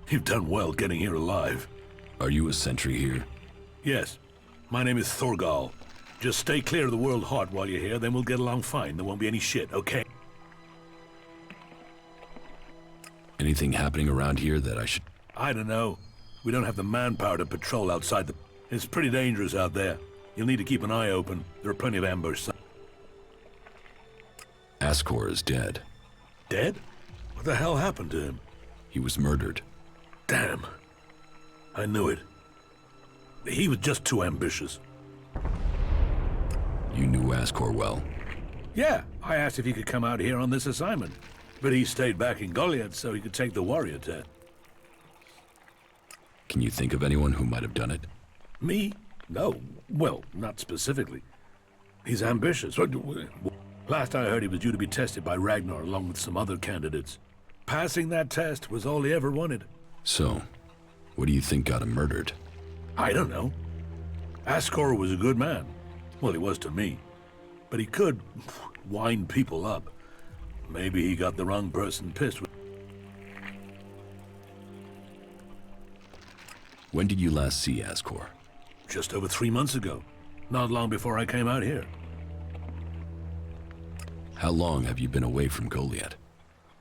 You've done well getting here alive. Are you a sentry here? Yes. My name is Thorgal. Just stay clear of the World Heart while you're here, then we'll get along fine. There won't be any shit, okay? Anything happening around here that I should... I don't know. We don't have the manpower to patrol outside the... It's pretty dangerous out there. You'll need to keep an eye open. There are plenty of ambush. Ascor is dead. Dead? What the hell happened to him? He was murdered. Damn. I knew it. He was just too ambitious. You knew Ascor well? Yeah, I asked if he could come out here on this assignment. But he stayed back in Goliath so he could take the warrior test. Can you think of anyone who might have done it? Me? No. Well, not specifically. He's ambitious. Last I heard, he was due to be tested by Ragnar along with some other candidates. Passing that test was all he ever wanted. So, what do you think got him murdered? I don't know. Ascor was a good man. Well, he was to me. But he could wind people up. Maybe he got the wrong person pissed with. When did you last see Ascor? Just over 3 months ago. Not long before I came out here. How long have you been away from Goliath?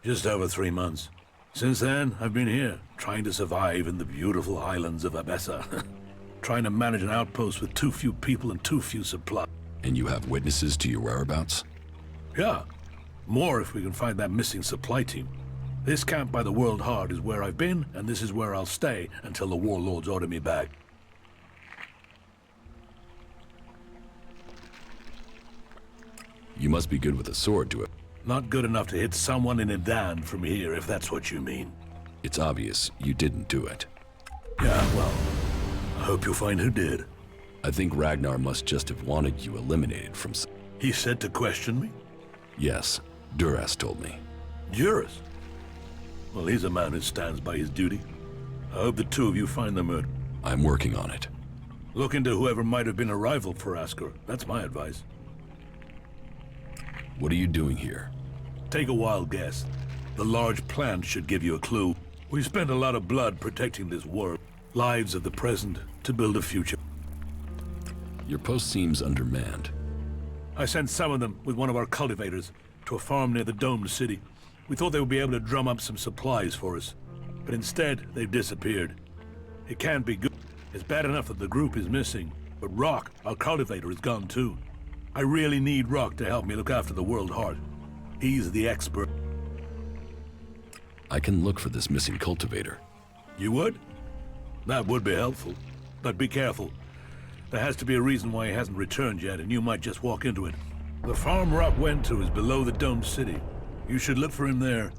Just over 3 months. Since then, I've been here, trying to survive in the beautiful islands of Abessa. Trying to manage an outpost with too few people and too few supplies. And you have witnesses to your whereabouts? Yeah. More if we can find that missing supply team. This camp by the World Heart is where I've been, and this is where I'll stay until the warlords order me back. You must be good with a sword to it. Not good enough to hit someone in Idan from here, if that's what you mean. It's obvious you didn't do it. Yeah, well, I hope you'll find who did. I think Ragnar must just have wanted you eliminated from... He said to question me? Yes, Durass told me. Durass? Well, he's a man who stands by his duty. I hope the two of you find the murder. I'm working on it. Look into whoever might have been a rival for Ascor. That's my advice. What are you doing here? Take a wild guess. The large plant should give you a clue. We spent a lot of blood protecting this world. Lives of the present to build a future. Your post seems undermanned. I sent some of them with one of our cultivators to a farm near the domed city. We thought they would be able to drum up some supplies for us. But instead, they've disappeared. It can't be good. It's bad enough that the group is missing. But Rock, our cultivator, is gone too. I really need Rock to help me look after the World Heart. He's the expert. I can look for this missing cultivator. You would? That would be helpful. But be careful. There has to be a reason why he hasn't returned yet, and you might just walk into it. The farm Rock went to is below the domed city. You should look for him there.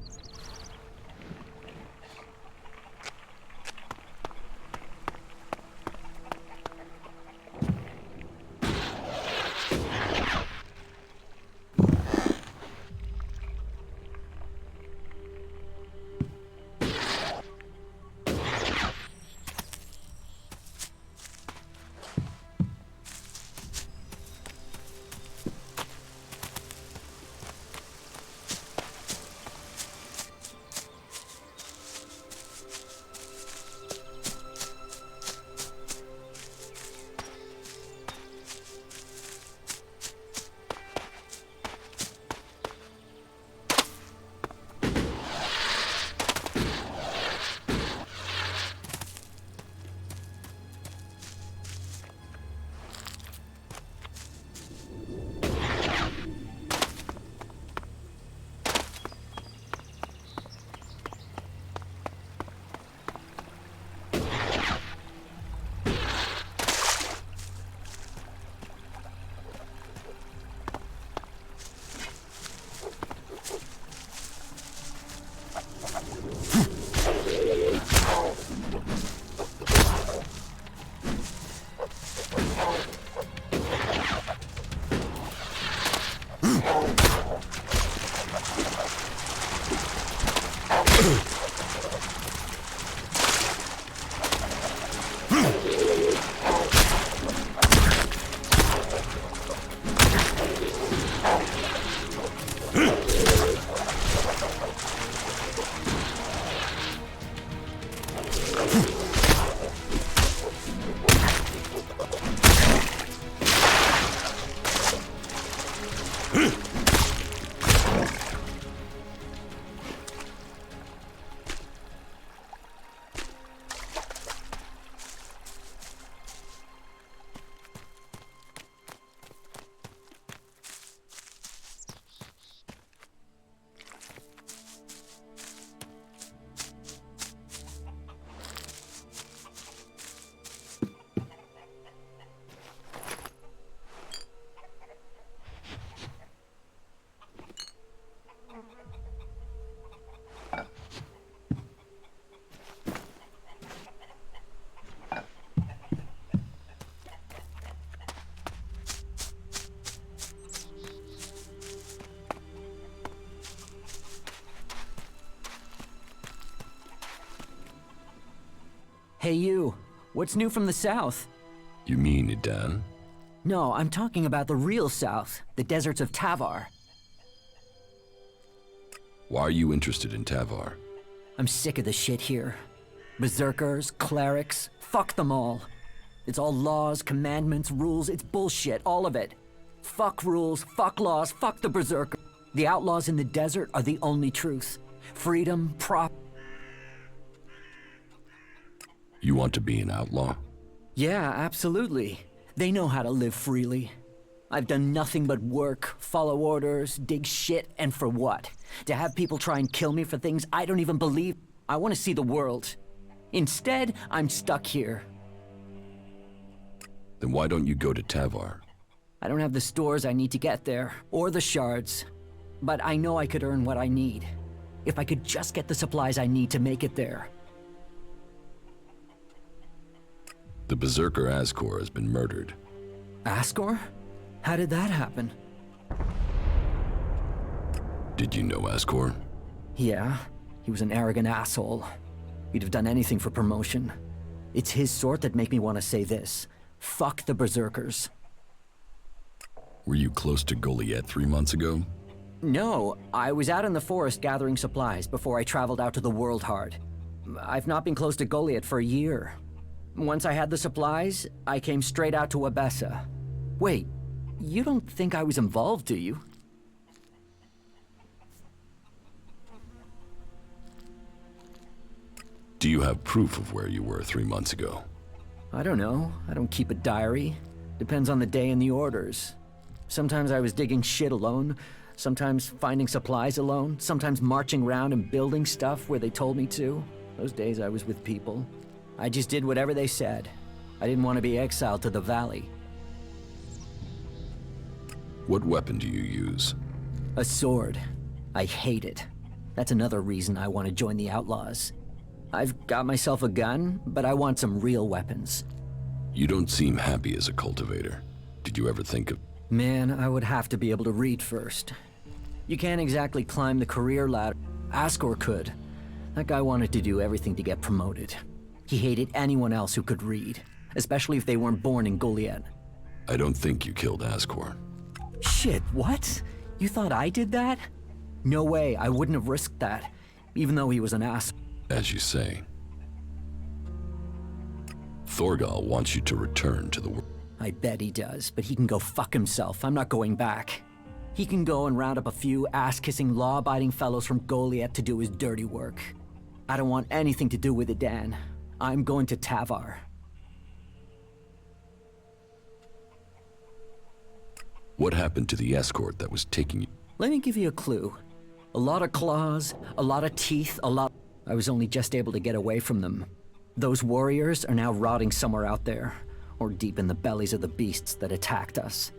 Hey you, what's new from the south? You mean Idan? No, I'm talking about the real south, the deserts of Tavar. Why are you interested in Tavar? I'm sick of the shit here. Berserkers, clerics, fuck them all. It's all laws, commandments, rules, it's bullshit, all of it. Fuck rules, fuck laws, fuck the berserker. The outlaws in the desert are the only truth. Freedom, You want to be an outlaw? Yeah, absolutely. They know how to live freely. I've done nothing but work, follow orders, dig shit, and for what? To have people try and kill me for things I don't even believe. I want to see the world. Instead, I'm stuck here. Then why don't you go to Tavar? I don't have the stores I need to get there, or the shards. But I know I could earn what I need. If I could just get the supplies I need to make it there. The Berserker Ascor has been murdered. Ascor? How did that happen? Did you know Ascor? Yeah, he was an arrogant asshole. He'd have done anything for promotion. It's his sort that make me want to say this. Fuck the Berserkers. Were you close to Goliath 3 months ago? No, I was out in the forest gathering supplies before I traveled out to the World Heart. I've not been close to Goliath for a year. Once I had the supplies, I came straight out to Abessa. Wait, you don't think I was involved, do you? Do you have proof of where you were 3 months ago? I don't know. I don't keep a diary. Depends on the day and the orders. Sometimes I was digging shit alone, sometimes finding supplies alone, sometimes marching around and building stuff where they told me to. Those days I was with people. I just did whatever they said. I didn't want to be exiled to the valley. What weapon do you use? A sword. I hate it. That's another reason I want to join the Outlaws. I've got myself a gun, but I want some real weapons. You don't seem happy as a cultivator. Did you ever think of... Man, I would have to be able to read first. You can't exactly climb the career ladder. Ascor could. That guy wanted to do everything to get promoted. He hated anyone else who could read, especially if they weren't born in Goliath. I don't think you killed Ascor. Shit, what? You thought I did that? No way, I wouldn't have risked that, even though he was an ass. As you say. Thorgal wants you to return to the world. I bet he does, but he can go fuck himself. I'm not going back. He can go and round up a few ass-kissing, law-abiding fellows from Goliath to do his dirty work. I don't want anything to do with it, Dan. I'm going to Tavar. What happened to the escort that was taking you? Let me give you a clue. A lot of claws, a lot of teeth, a lot... I was only just able to get away from them. Those warriors are now rotting somewhere out there, or deep in the bellies of the beasts that attacked us.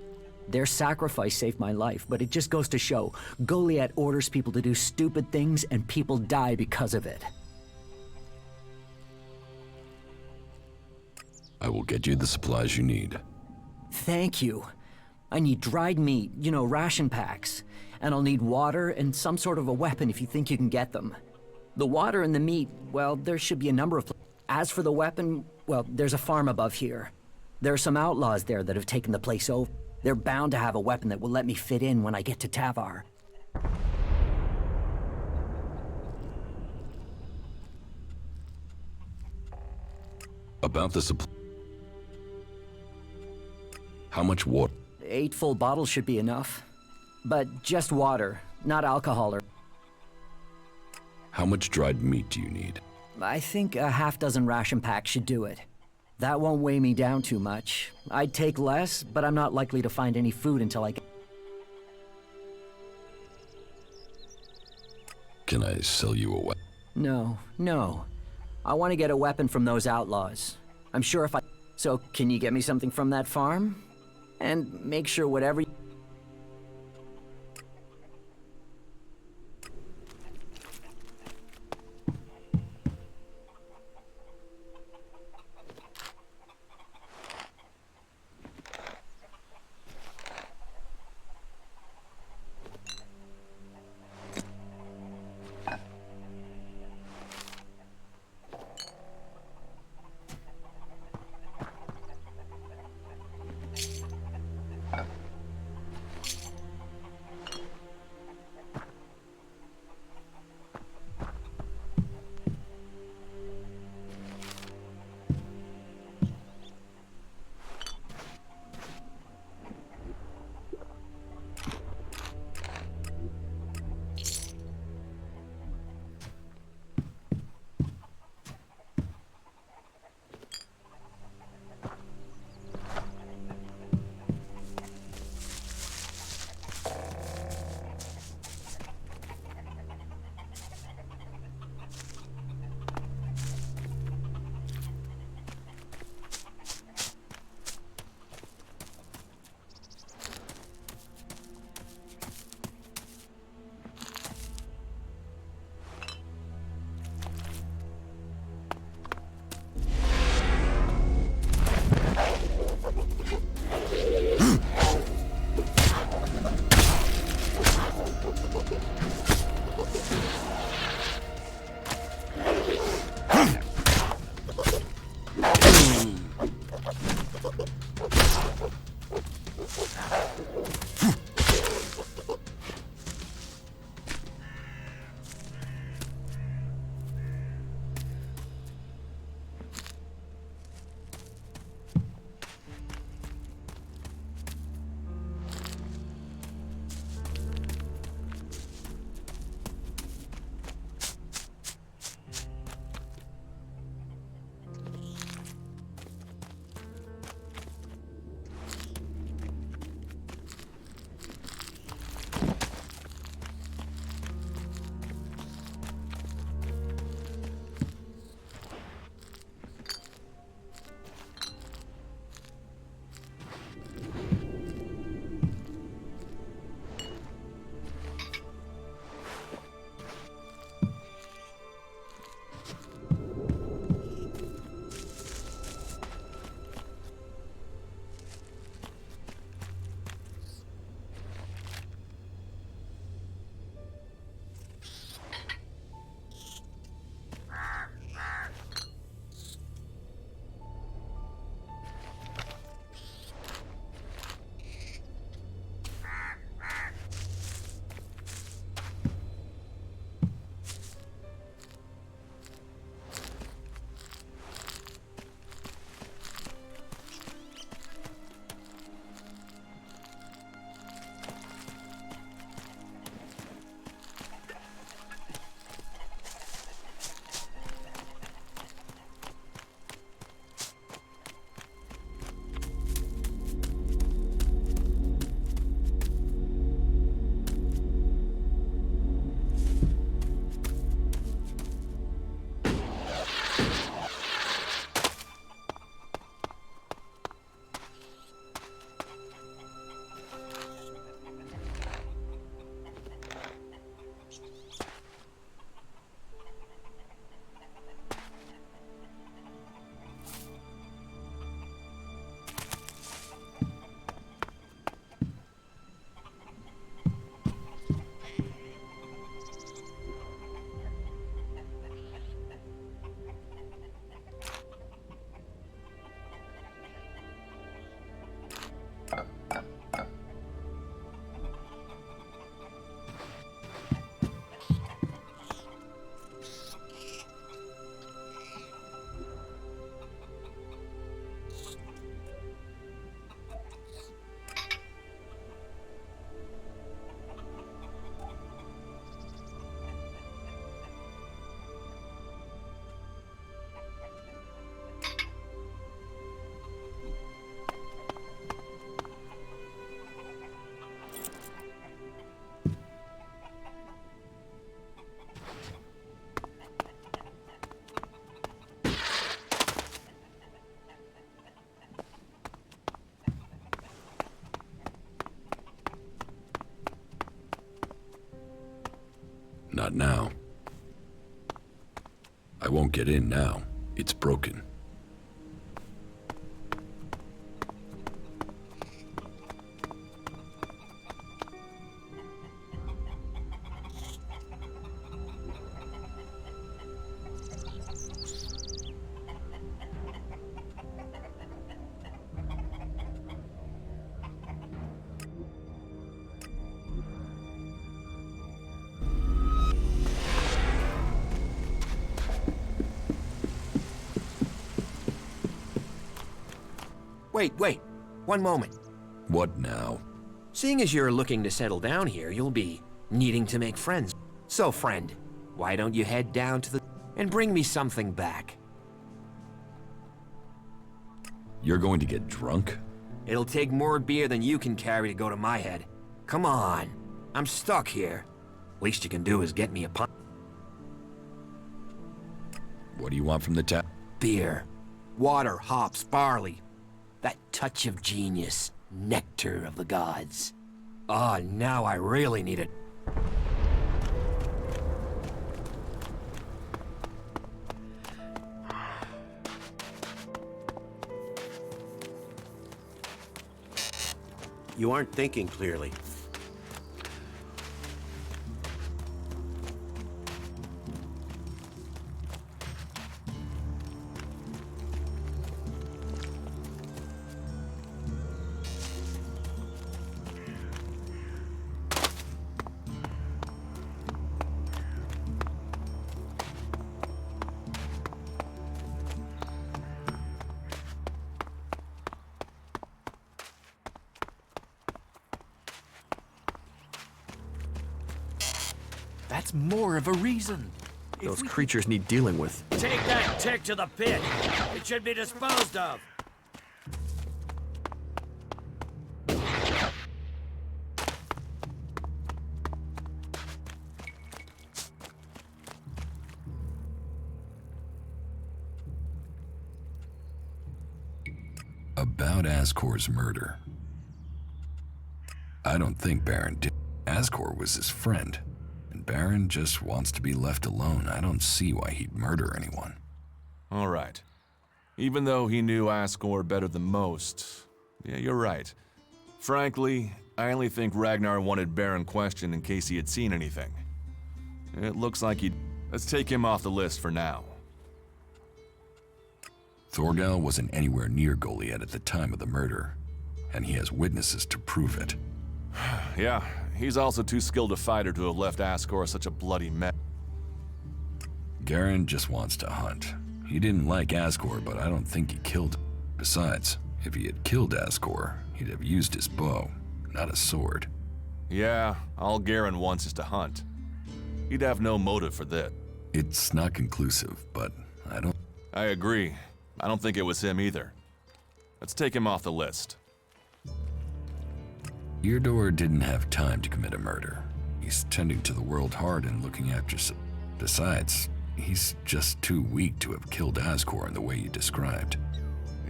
Their sacrifice saved my life, but it just goes to show, Goliath orders people to do stupid things and people die because of it. I will get you the supplies you need. Thank you. I need dried meat, you know, ration packs. And I'll need water and some sort of a weapon if you think you can get them. The water and the meat, well, there should be a number of... As for the weapon, well, there's a farm above here. There are some outlaws there that have taken the place over. They're bound to have a weapon that will let me fit in when I get to Tavar. About the supply... How much water? 8 full bottles should be enough. But just water, not alcohol or... How much dried meat do you need? I think a half-dozen ration packs should do it. That won't weigh me down too much. I'd take less, but I'm not likely to find any food until I get... Can I sell you a weapon? No. I want to get a weapon from those outlaws. I'm sure if I... So, can you get me something from that farm? And make sure whatever... Not now. I won't get in now. It's broken. Wait. One moment. What now? Seeing as you're looking to settle down here, you'll be needing to make friends. So, friend, why don't you head down to the... and bring me something back? You're going to get drunk? It'll take more beer than you can carry to go to my head. Come on. I'm stuck here. Least you can do is get me a pint. What do you want from the tap? Beer. Water, hops, barley. That touch of genius. Nectar of the gods. Ah, now I really need it. You aren't thinking clearly. That's more of a reason. Those creatures need dealing with. Take that tick to the pit. It should be disposed of. About Ascor's murder. I don't think Baron did. Ascor was his friend. And Baron just wants to be left alone. I don't see why he'd murder anyone. All right. Even though he knew Ascor better than most, yeah, you're right. Frankly, I only think Ragnar wanted Baron questioned in case he had seen anything. It looks like he... Let's take him off the list for now. Thorgal wasn't anywhere near Goliath at the time of the murder, and he has witnesses to prove it. Yeah, he's also too skilled a fighter to have left Ascor such a bloody mess. Garen just wants to hunt. He didn't like Ascor, but I don't think he killed him. Besides, if he had killed Ascor, he'd have used his bow, not a sword. Yeah, all Garen wants is to hunt. He'd have no motive for that. It's not conclusive, but I agree. I don't think it was him either. Let's take him off the list. Eardor didn't have time to commit a murder. He's tending to the world hard and looking after Besides, he's just too weak to have killed Ascor in the way you described.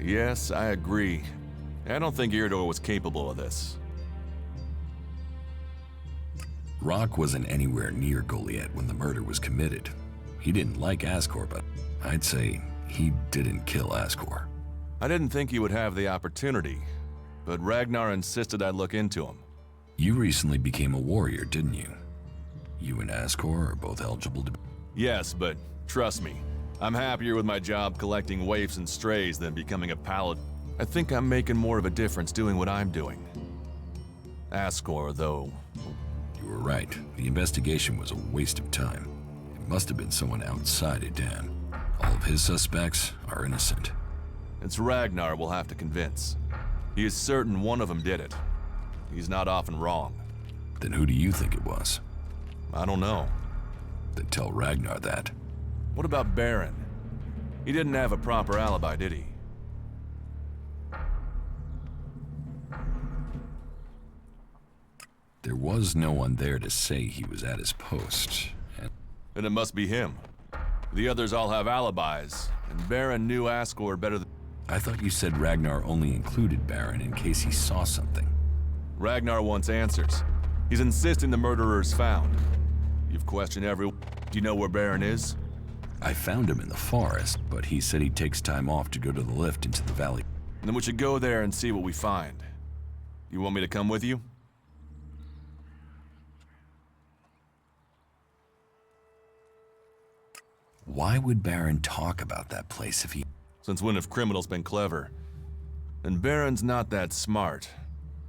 Yes, I agree. I don't think Eardor was capable of this. Rock wasn't anywhere near Goliath when the murder was committed. He didn't like Ascor, but I'd say he didn't kill Ascor. I didn't think he would have the opportunity, but Ragnar insisted I look into him. You recently became a warrior, didn't you? You and Ascor are both eligible to... Yes, but trust me, I'm happier with my job collecting waifs and strays than becoming a paladin. I think I'm making more of a difference doing what I'm doing. Ascor, though... You were right. The investigation was a waste of time. It must have been someone outside Edan. All of his suspects are innocent. It's Ragnar we'll have to convince. He is certain one of them did it. He's not often wrong. Then who do you think it was? I don't know. Then tell Ragnar that. What about Baron? He didn't have a proper alibi, did he? There was no one there to say he was at his post, and... Then it must be him. The others all have alibis, and Baron knew Ascor better than... I thought you said Ragnar only included Baron in case he saw something. Ragnar wants answers. He's insisting the murderer is found. You've questioned every... Do you know where Baron is? I found him in the forest, but he said he takes time off to go to the lift into the valley. Then we should go there and see what we find. You want me to come with you? Why would Baron talk about that place if he... Since when have criminals been clever? And Baron's not that smart.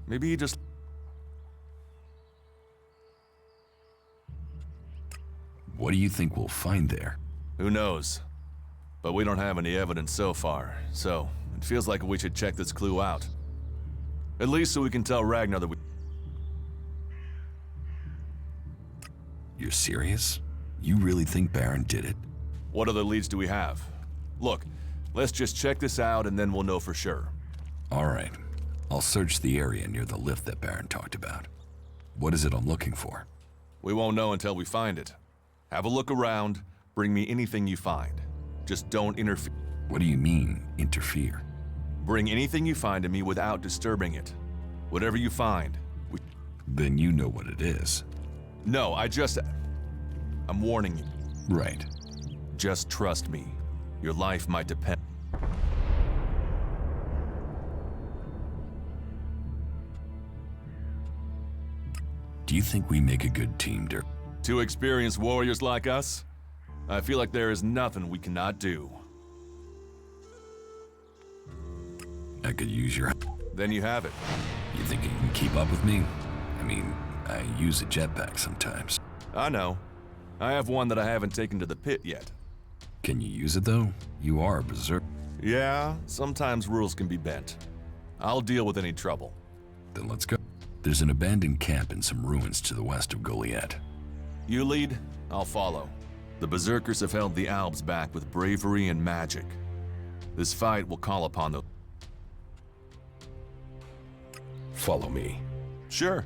Maybe he just... What do you think we'll find there? Who knows? But we don't have any evidence so far, so it feels like we should check this clue out. At least so we can tell Ragnar that we... You're serious? You really think Baron did it? What other leads do we have? Look, let's just check this out and then we'll know for sure. All right. I'll search the area near the lift that Baron talked about. What is it I'm looking for? We won't know until we find it. Have a look around, bring me anything you find. Just don't interfere. What do you mean, interfere? Bring anything you find to me without disturbing it. Whatever you find, Then you know what it is. No, I'm warning you. Right. Just trust me. Your life might depend... Do you think we make a good team, Dirk? Two experienced warriors like us? I feel like there is nothing we cannot do. I could use your... Then you have it. You think you can keep up with me? I mean, I use a jetpack sometimes. I know. I have one that I haven't taken to the pit yet. Can you use it, though? You are a berserker. Yeah, sometimes rules can be bent. I'll deal with any trouble. Then let's go. There's an abandoned camp in some ruins to the west of Goliath. You lead, I'll follow. The Berserkers have held the Alps back with bravery and magic. This fight will call upon the... Follow me. Sure.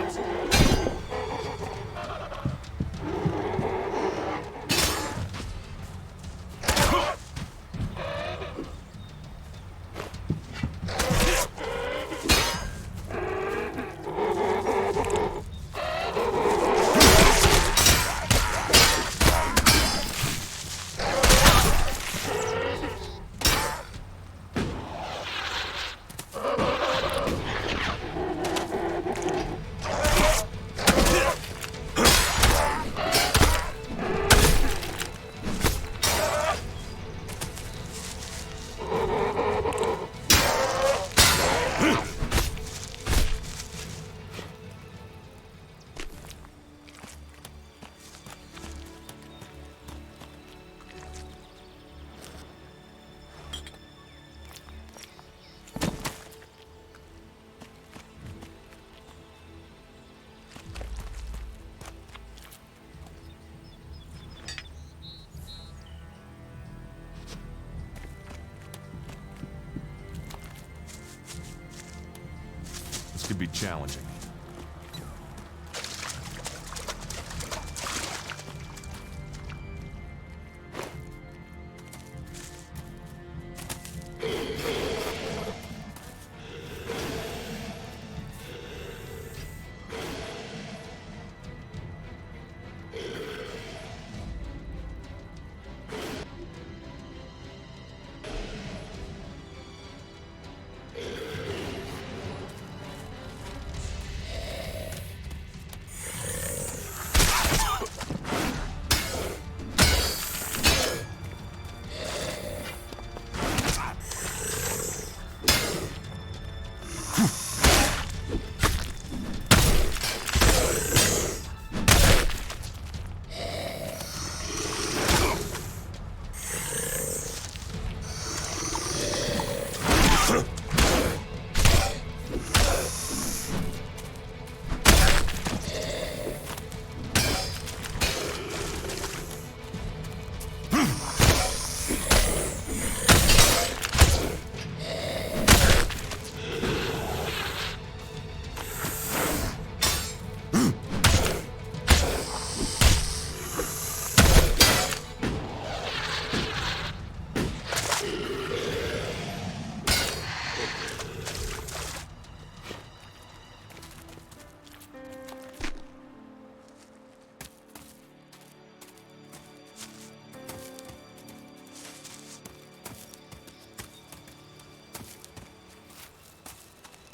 out! This could be challenging.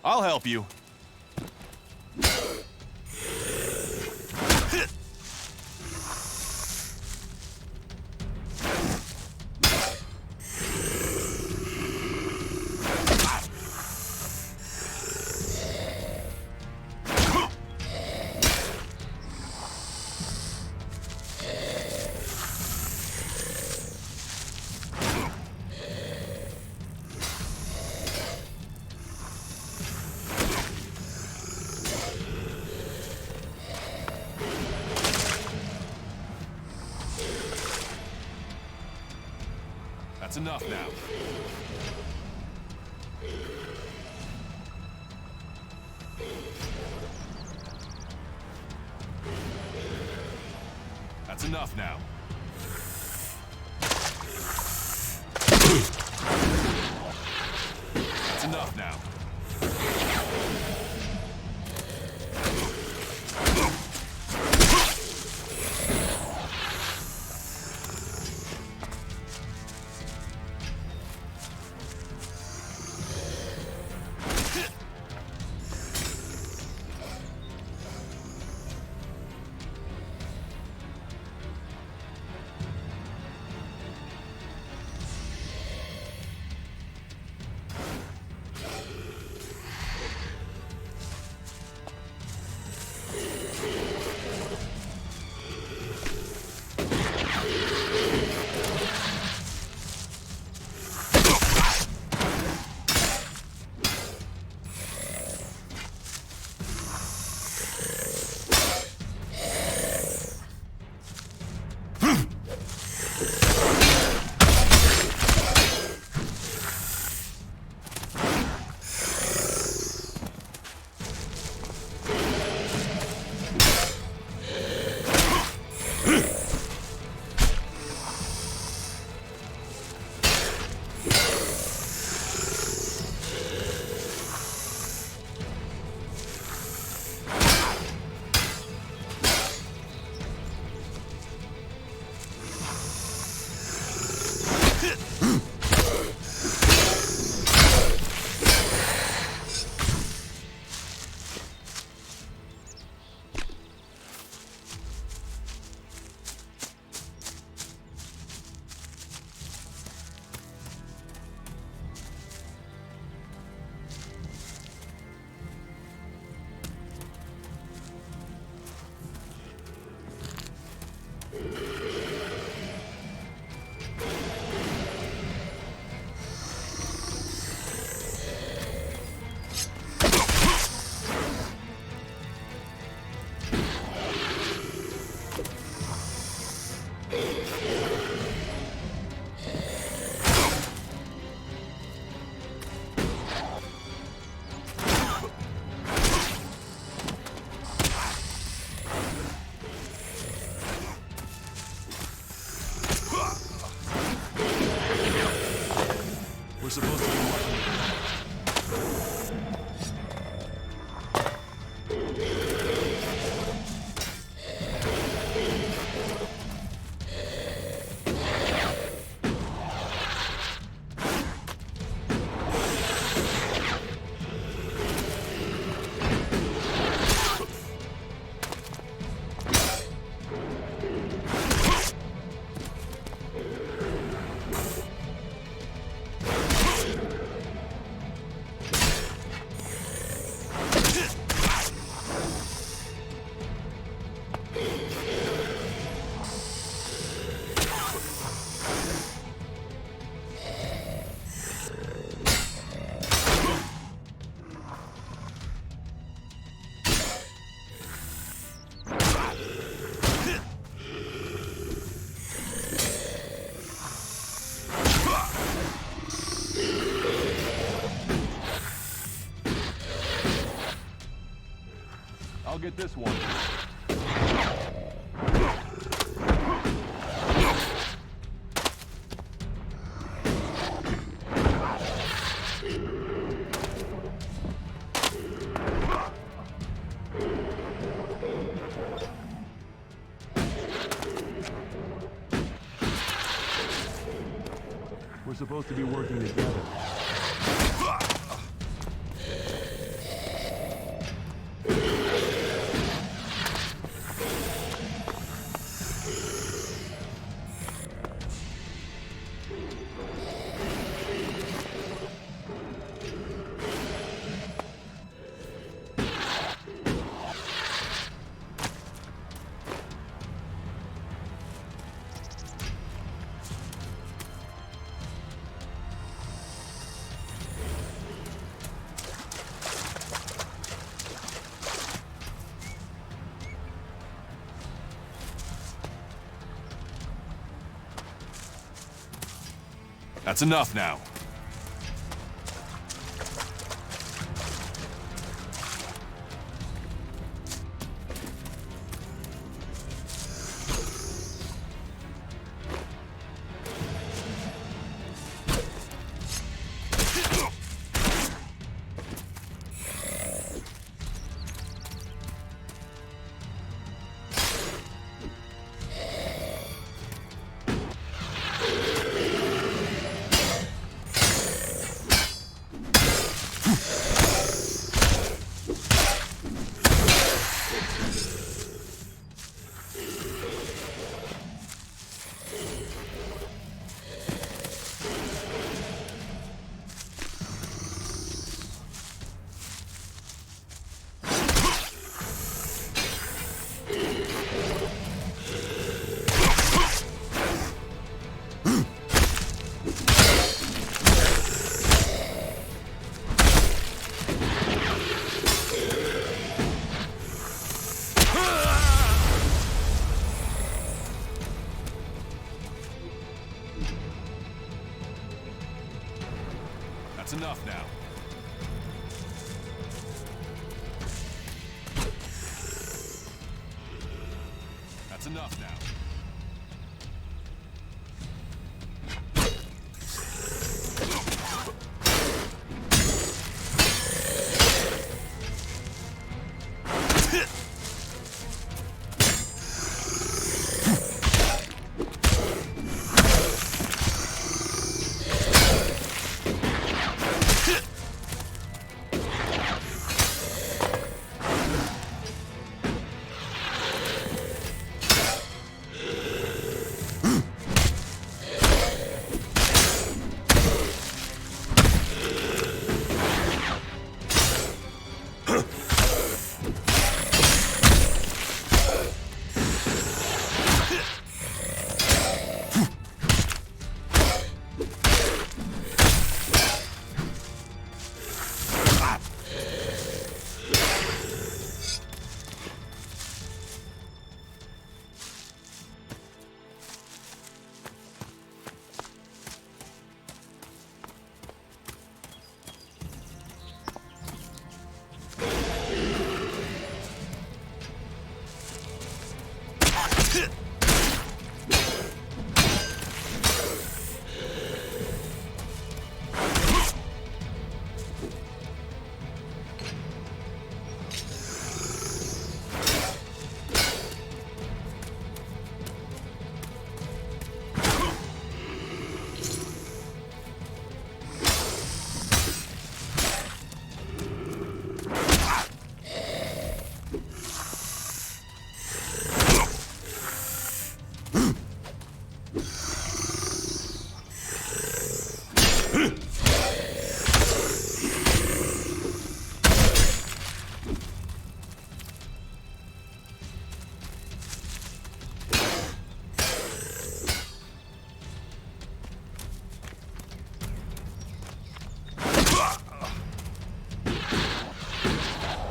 I'll help you. That's enough now. That's enough now. That's enough now. I'll get this one. We're supposed to be working together. That's enough now. That's enough now. That's enough now.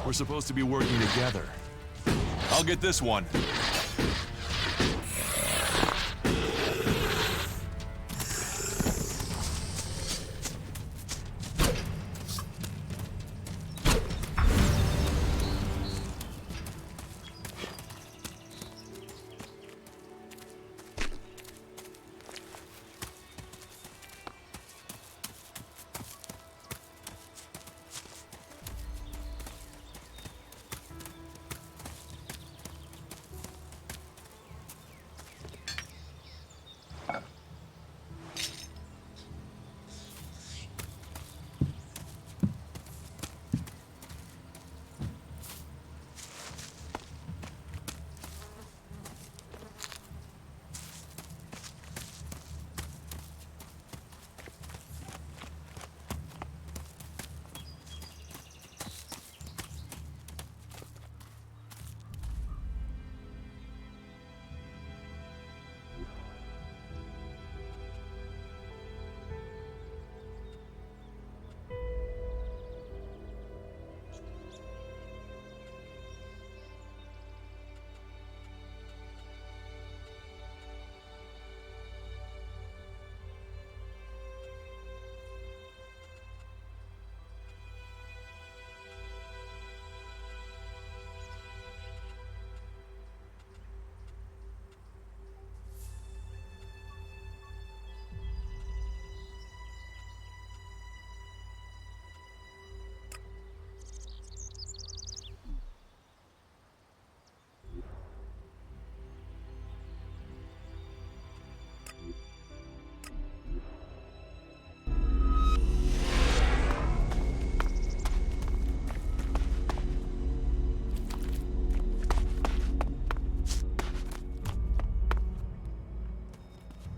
We're supposed to be working together. I'll get this one.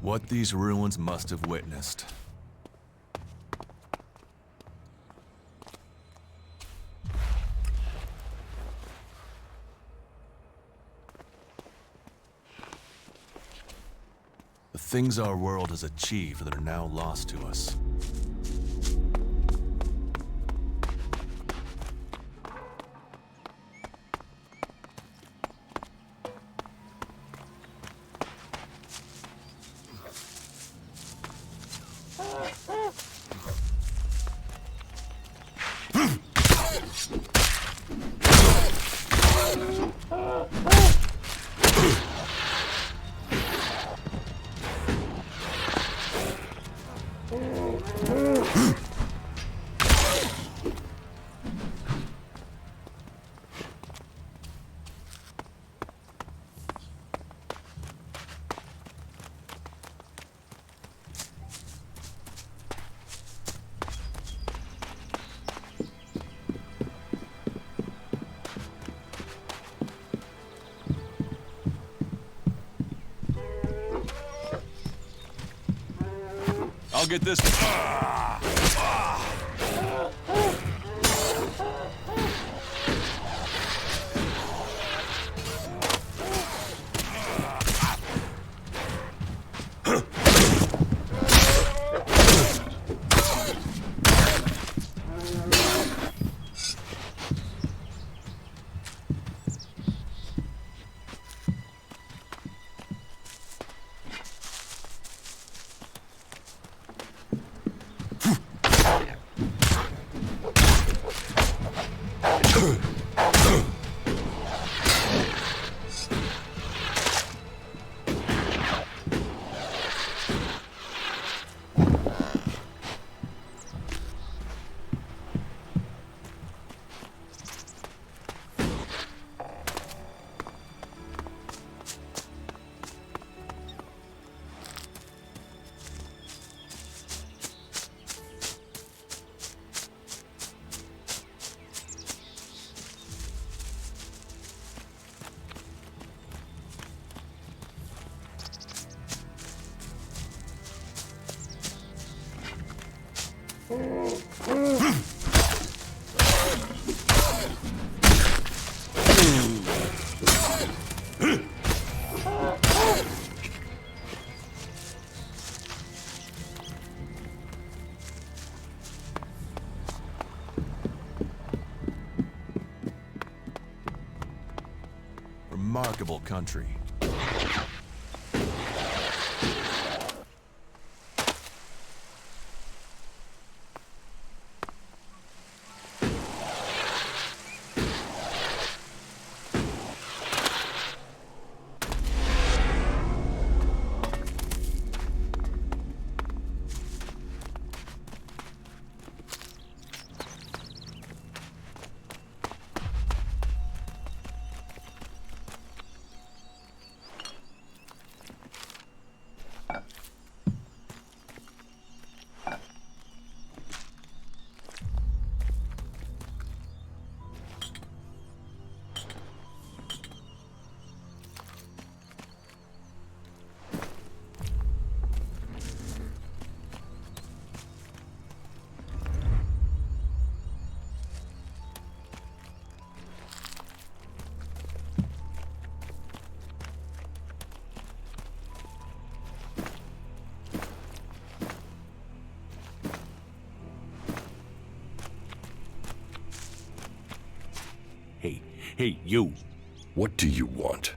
What these ruins must have witnessed. The things our world has achieved that are now lost to us. I'll get this. Remarkable country. Hey, you. What do you want?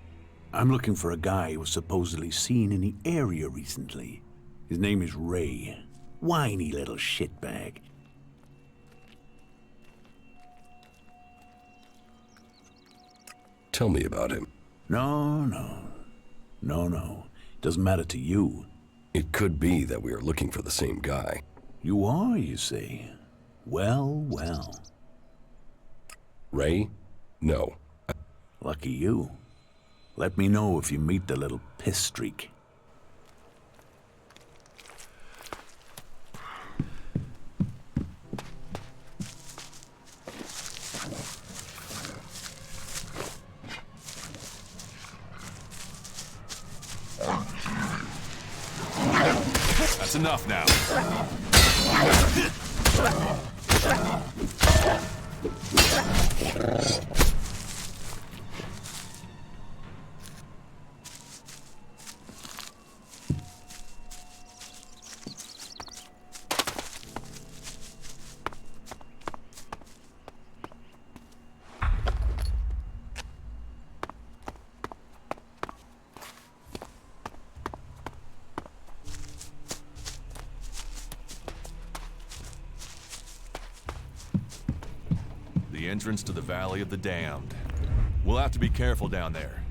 I'm looking for a guy who was supposedly seen in the area recently. His name is Ray. Whiny little shitbag. Tell me about him. No. Doesn't matter to you. It could be that we are looking for the same guy. You are, you say? Well. Ray? No. Lucky you. Let me know if you meet the little piss streak. That's enough now. The entrance to the Valley of the Damned. We'll have to be careful down there.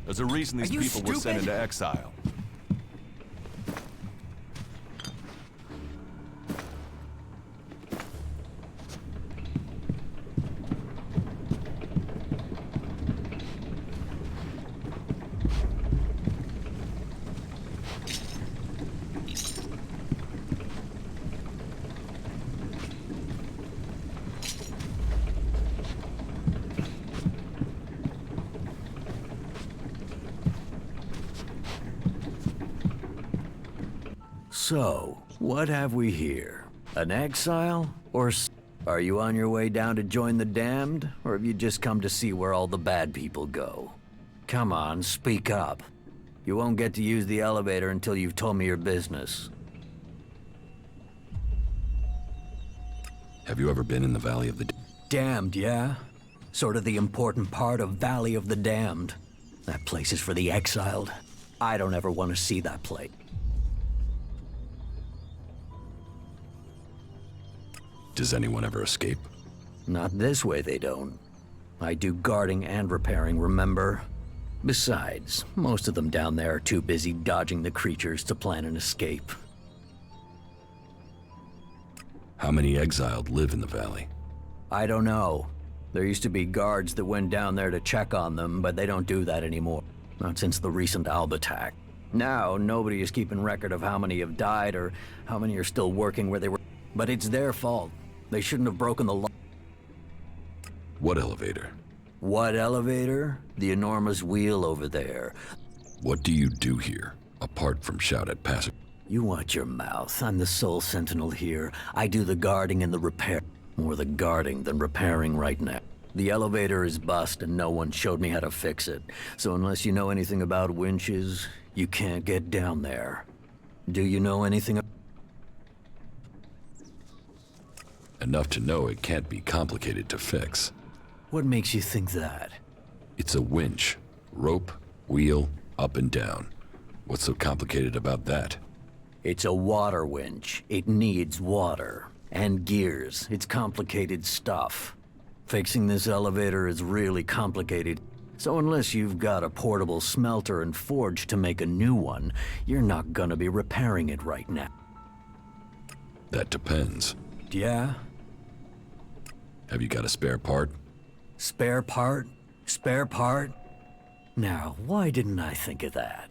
There's a reason these people were sent into exile. So, what have we here? An exile? Or are you on your way down to join the damned? Or have you just come to see where all the bad people go? Come on, speak up. You won't get to use the elevator until you've told me your business. Have you ever been in the Valley of the Damned, yeah? Sort of the important part of Valley of the Damned. That place is for the exiled. I don't ever want to see that place. Does anyone ever escape? Not this way, they don't. I do guarding and repairing, remember? Besides, most of them down there are too busy dodging the creatures to plan an escape. How many exiled live in the valley? I don't know. There used to be guards that went down there to check on them, but they don't do that anymore. Not since the recent Alb attack. Now, nobody is keeping record of how many have died or how many are still working where they were. But it's their fault. They shouldn't have broken the law. What elevator? What elevator? The enormous wheel over there. What do you do here, apart from shout at passengers? You watch your mouth. I'm the sole sentinel here. I do the guarding and the repair. More the guarding than repairing right now. The elevator is bust and no one showed me how to fix it. So unless you know anything about winches, you can't get down there. Do you know anything? Enough to know it can't be complicated to fix. What makes you think that? It's a winch. Rope, wheel, up and down. What's so complicated about that? It's a water winch. It needs water. And gears. It's complicated stuff. Fixing this elevator is really complicated. So unless you've got a portable smelter and forge to make a new one, you're not gonna be repairing it right now. That depends. Yeah? Have you got a spare part? Spare part? Spare part? Now, why didn't I think of that?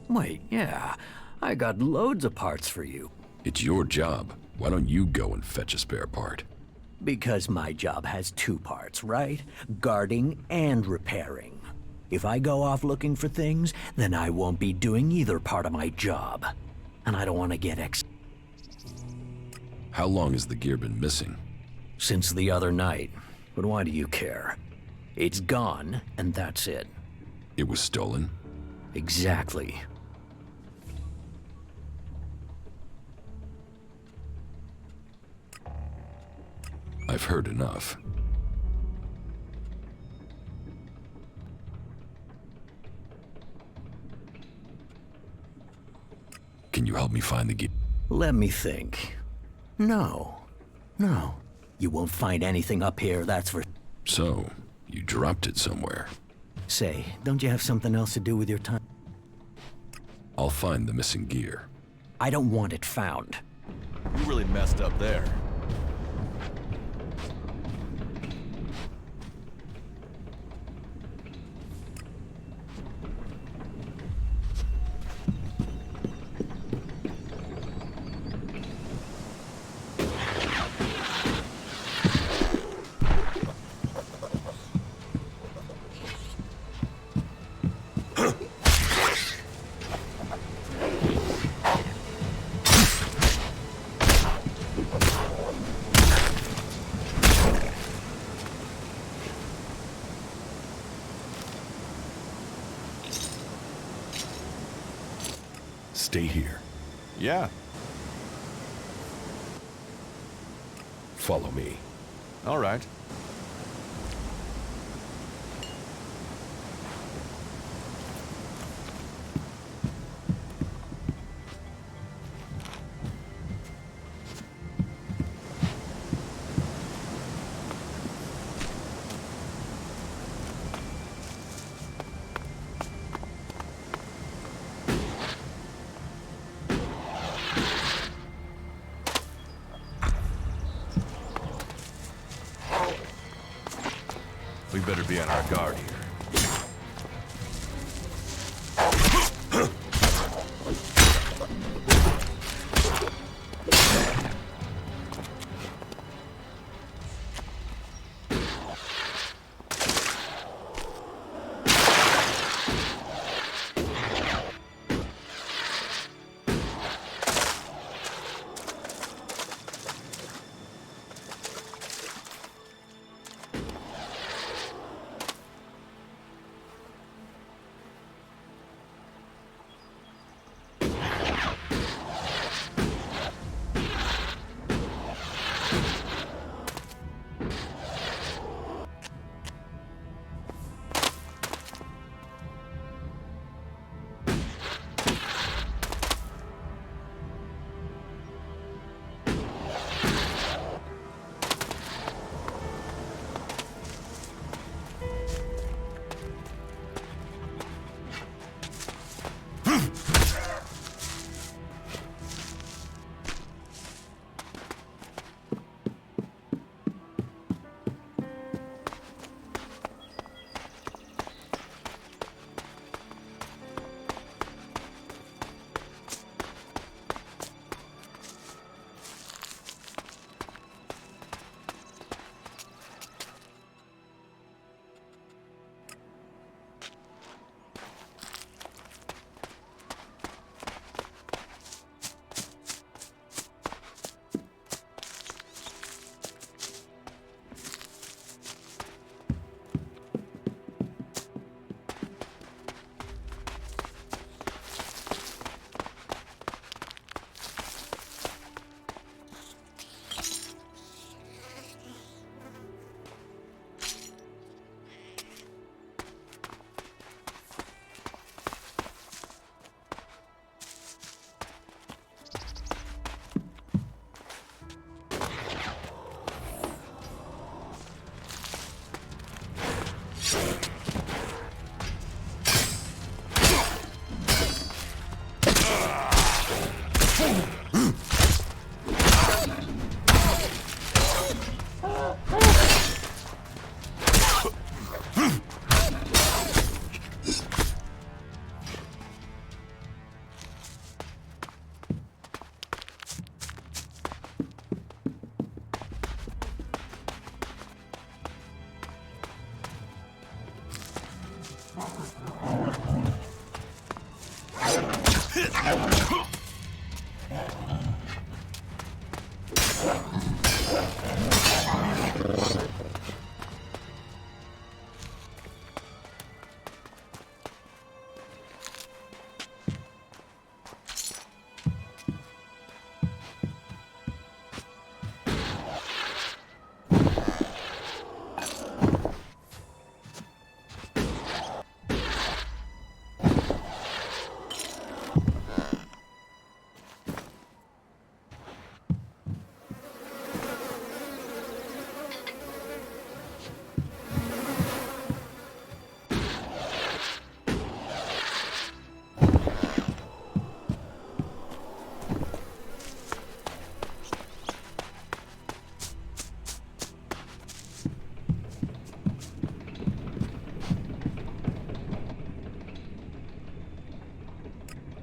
Wait, yeah. I got loads of parts for you. It's your job. Why don't you go and fetch a spare part? Because my job has two parts, right? Guarding and repairing. If I go off looking for things, then I won't be doing either part of my job. And I don't want to get How long has the gear been missing? Since the other night. But why do you care? It's gone, and that's it. It was stolen? Exactly. I've heard enough. Can you help me find the gear? Let me think. No. You won't find anything up here, that's for... So, you dropped it somewhere. Say, don't you have something else to do with your time? I'll find the missing gear. I don't want it found. You really messed up there. stay here. Yeah. Follow me. All right. We better be on our guard here.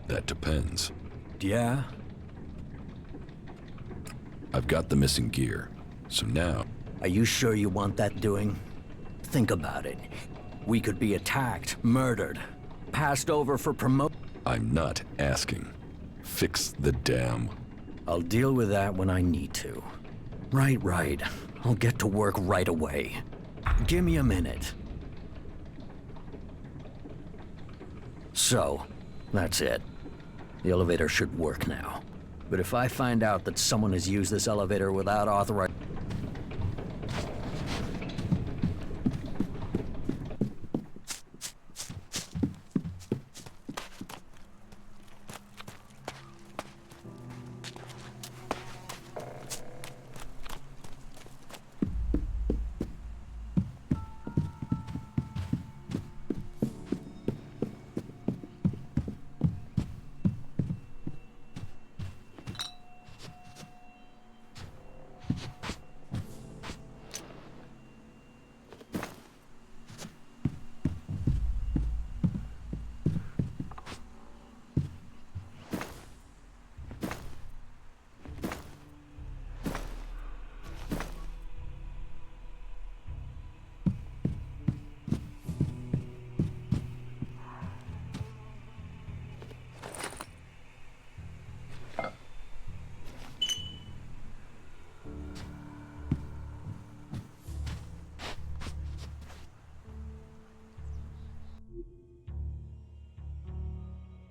That depends. Yeah? I've got the missing gear, so now... Are you sure you want that doing? Think about it. We could be attacked, murdered, passed over for I'm not asking. Fix the dam. I'll deal with that when I need to. Right. I'll get to work right away. Give me a minute. So, that's it. The elevator should work now. But if I find out that someone has used this elevator without authorization...